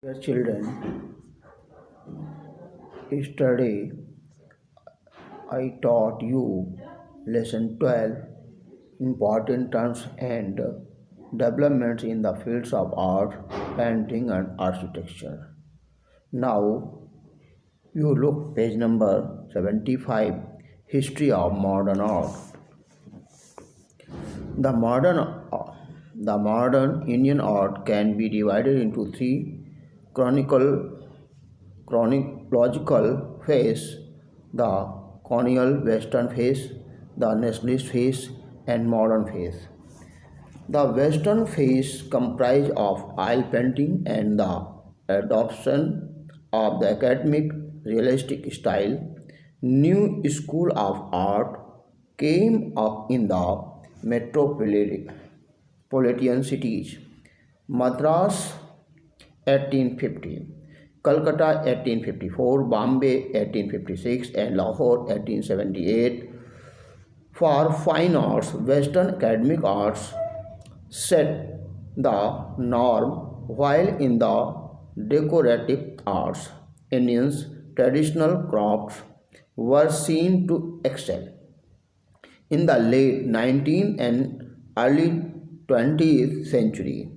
Dear children, yesterday I taught you lesson 12 important terms and developments in the fields of art, painting and architecture. Now you look page number 75, History of Modern Art. The modern the modern Indian art can be divided into three chronicle chronological phase, the colonial western phase, the nationalist phase, and modern phase. The western phase comprised of oil painting and the adoption of the academic realistic style. New school of art came up in the metropolitan cities. Madras 1850, Calcutta 1854, Bombay 1856, and Lahore 1878. For fine arts, Western academic arts set the norm, while in the decorative arts, Indians' traditional crafts were seen to excel. In the late 19th and early 20th century,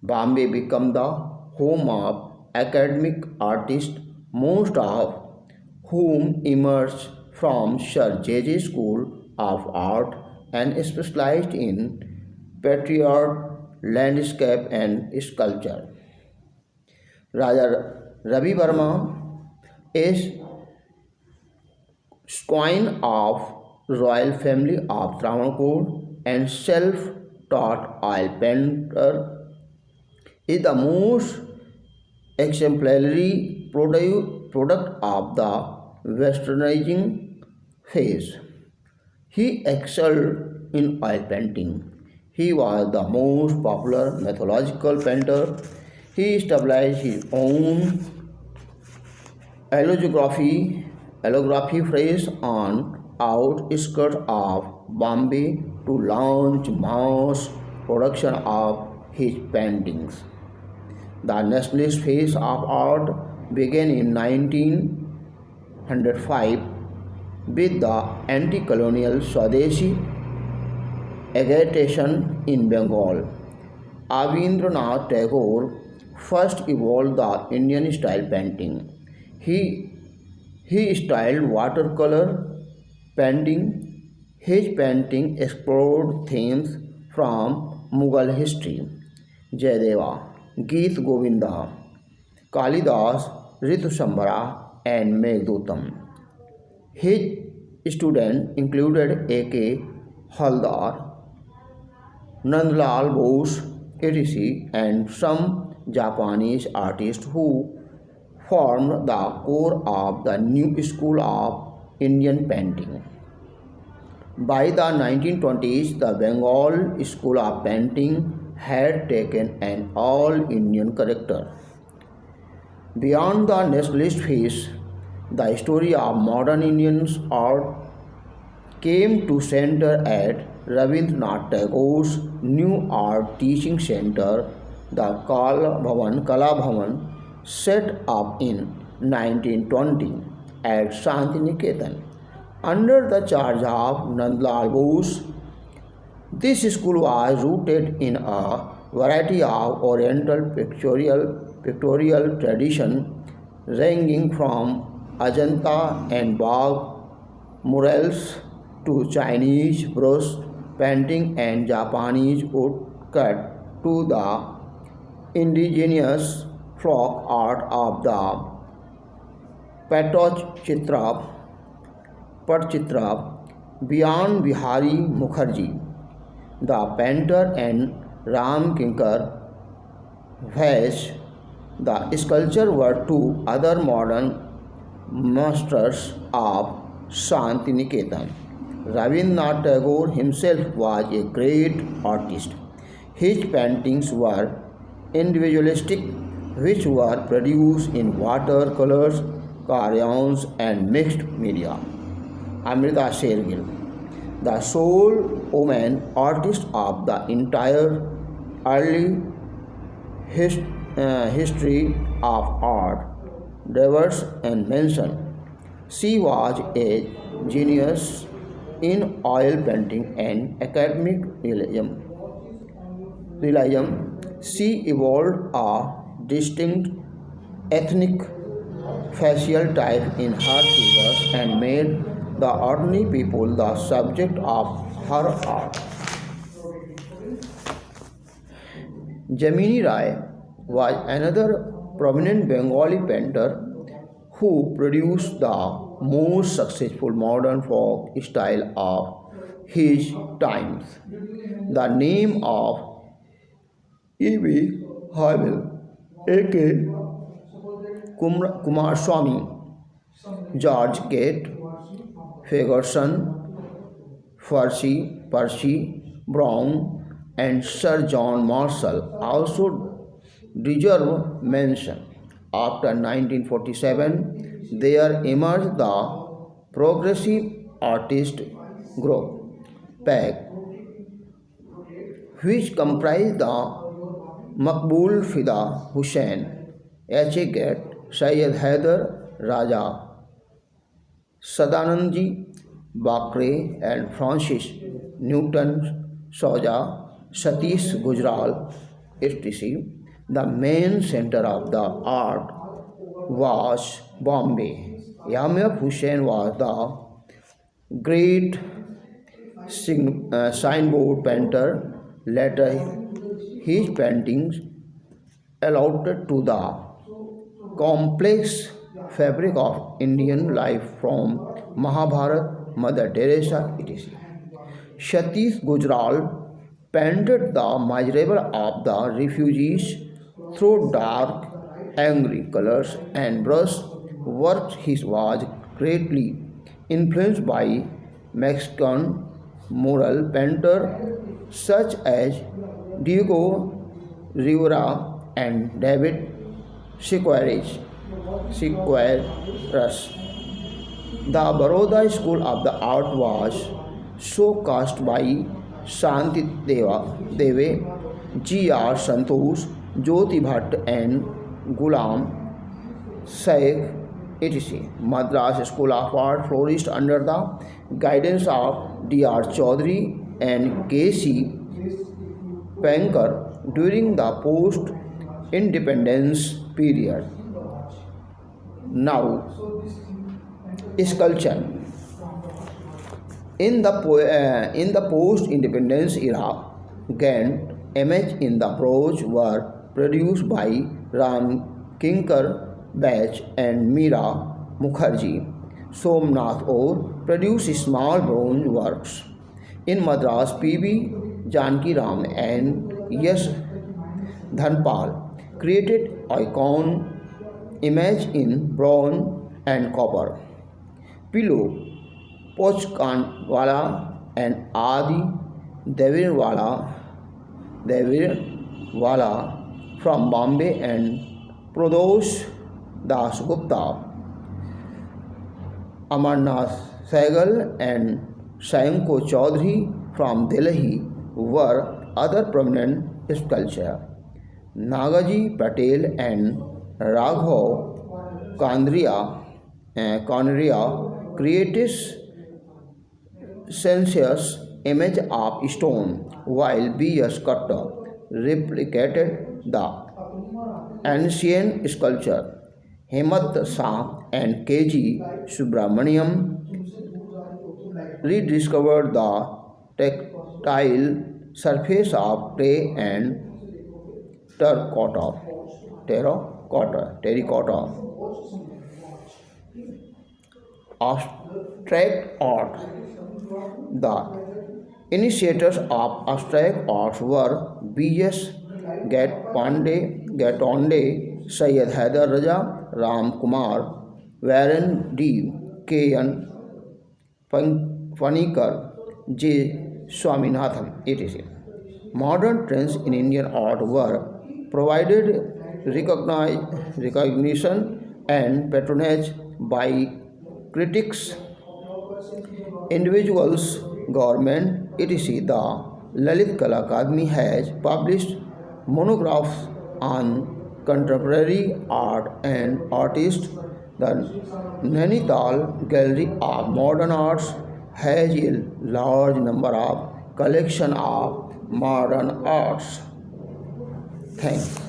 Bombay became the home of academic artists, most of whom emerged from Sir J.J. School of Art and specialized in patriot landscape and sculpture. Raja Ravi Verma is scion of royal family of Travancore and self-taught oil painter, is the most exemplary product of the westernizing phase. He excelled in oil painting. He was the most popular mythological painter. He established his own allography phrase on outskirts of Bombay to launch mass production of his paintings. The nationalist phase of art began in 1905 with the anti-colonial Swadeshi agitation in Bengal. Avindranath Tagore first evolved the Indian style painting. He styled watercolor painting. His painting explored themes from Mughal history, Jayadeva, Geet Govinda, Kalidas, Ritusambara, and Meghdootam. His students included A.K. Haldar, Nandlal Bose, etc., and some Japanese artists who formed the core of the new school of Indian painting. By the 1920s, the Bengal School of Painting had taken an all Indian character. Beyond the nationalist phase, the story of modern Indian art came to center at Rabindranath Tagore's new art teaching center, the Kala Bhavan, set up in 1920 at Shantiniketan. Under the charge of Nandlal Bose, this school was rooted in a variety of Oriental pictorial tradition ranging from Ajanta and Bagh murals to Chinese brush painting and Japanese woodcut to the indigenous folk art of the Patchitra beyond Bihari Mukherjee, the painter, and Ram Kinkar Vaish. The sculpture were two other modern masters of Shantiniketan. Rabindranath Tagore himself was a great artist. His paintings were individualistic, which were produced in watercolors, crayons, and mixed media. Amrita Shergill, the sole woman artist of the entire early history, of art, diverse and mentioned. She was a genius in oil painting and academic realism. She evolved a distinct ethnic facial type in her figures and made the ordinary people the subject of her art. Jamini Rai was another prominent Bengali painter who produced the most successful modern folk style of his times. The name of E.B. Harville, A.K. Kumarswamy, George Gate, Ferguson, Percy Brown, and Sir John Marshall also deserve mention. After 1947, there emerged the progressive artist group PAG, which comprised the Makbul Fida Hussain, H.A. Gate, Syed Haider Raja, Sadanandji Bakre, and Francis Newton Soja, Satish Gujral, etc. The main center of the art was Bombay. Yamyab Hussain was the great signboard painter. Later, his paintings alluded to the complex fabric of Indian life from Mahabharata, Mother Teresa, etc. Satish Gujral painted the miserable of the refugees through dark, angry colors and brush work. His was greatly influenced by Mexican mural painters such as Diego Rivera and David Sequeiros. The Baroda School of the Art was showcased by Shanti Deve, G.R. Santosh, Jyoti Bhatt, and Ghulam Shaikh, etc. Madras School of Art flourished under the guidance of D.R. Chaudhary and K.C. Pankar during the post-independence period. Now, sculpture. In the post-independence era, Gantt images in the prose were produced by Ram Kinkar Bach and Meera Mukherjee. Somnath Aur produced small bronze works. In Madras, P.B. Janki Ram and Yash Dhanpal created icon image in bronze and copper. Pillow Pochkanwala and Adi Devirwala from Bombay and Pradosh Das Gupta, Amarnath Sehgal and Sayanko Chaudhary from Delhi were other prominent sculptors. Nagaji Patel and Raghav Kanriya created sensuous image of stone, while B.S. Katta replicated the ancient sculpture. Hemat Shah and K.G. Subramaniam rediscovered the tactile surface of clay and terracotta. Abstract art. The initiators of abstract art were B.S. Gatonde, Syed Haider Raja, Ram Kumar, Warren D. K.N. Panikar, J. Swaminathan, etc. Modern trends in Indian art were provided recognition and patronage by critics, individuals, government, etc. The Lalit Kala Akademi has published monographs on contemporary art and artists. The Nainital Gallery of Modern Arts has a large number of collection of modern arts. Thanks.